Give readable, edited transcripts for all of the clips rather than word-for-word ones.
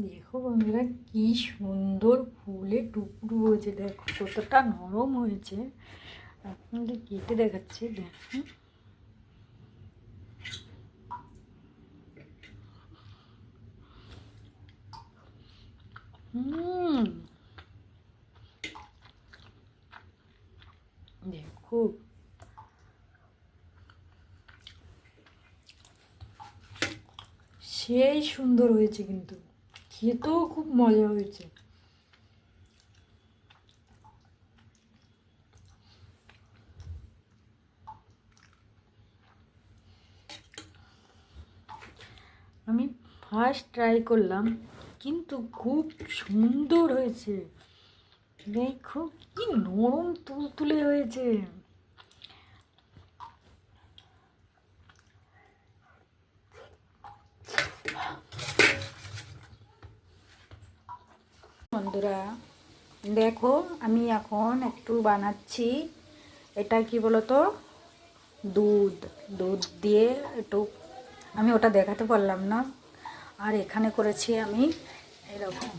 দেখো বন্ধুরা কি সুন্দর ফুলে টুকরো হয়েছে, দেখো কতটা নরম হয়েছে। আপনাদের কেটে দেখাচ্ছি, দেখুন। দেখো সেই সুন্দর হয়েছে, কিন্তু খেতেও খুব মজা হয়েছে। আমি ফার্স্ট ট্রাই করলাম, কিন্তু খুব সুন্দর হয়েছে। দেখো কি নরম তুলতুলে হয়েছে। বন্ধুরা দেখো, আমি এখন একটু বানাচ্ছি। এটা কি বলতো, দুধ দুধ দিয়ে একটু, আমি ওটা দেখাতে পারলাম না। আর এখানে করেছি আমি এরকম,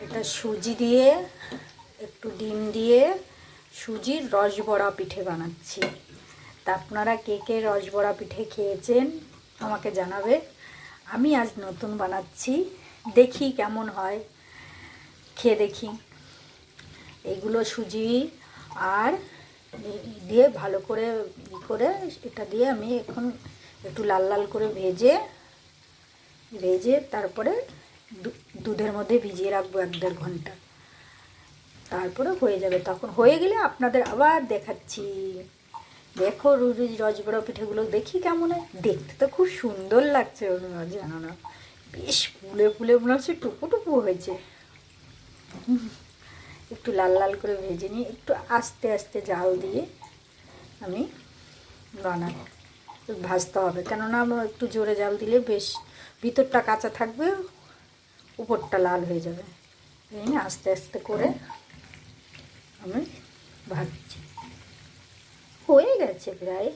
এটা সুজি দিয়ে, একটু ডিম দিয়ে সুজির রসবড়া পিঠে বানাচ্ছি। তা আপনারা কে কে রসবড়া পিঠে খেয়েছেন আমাকে জানাবে। আমি আজ নতুন বানাচ্ছি, দেখি কেমন হয়, খেয়ে দেখি। এগুলো সুজি আর দিয়ে ভালো করে এটা দিয়ে আমি এখন একটু লাল লাল করে ভেজে তারপরে দুধের মধ্যে ভিজিয়ে রাখবো 1-1.5 ঘন্টা। তারপরে হয়ে যাবে। তখন হয়ে গেলে আপনাদের আবার দেখাচ্ছি। দেখো রসবড়া পিঠেগুলো দেখি কেমন হয়। দেখতে তো খুব সুন্দর লাগছে, জানো না, বেশ ফুলে ফুলে মনে হচ্ছে টুকু টুকু হয়েছে। একটু লাল লাল করে ভেজে নিয়ে একটু আস্তে আস্তে জাল দিয়ে আমি ভাজতে হবে, কেননা আমরা একটু জোরে জাল দিলে বেশ ভিতরটা কাঁচা থাকবে, উপরটা লাল হয়ে যাবে। এই নিয়ে আস্তে আস্তে করে আমি ভাজছি। হয়ে গেছে প্রায়।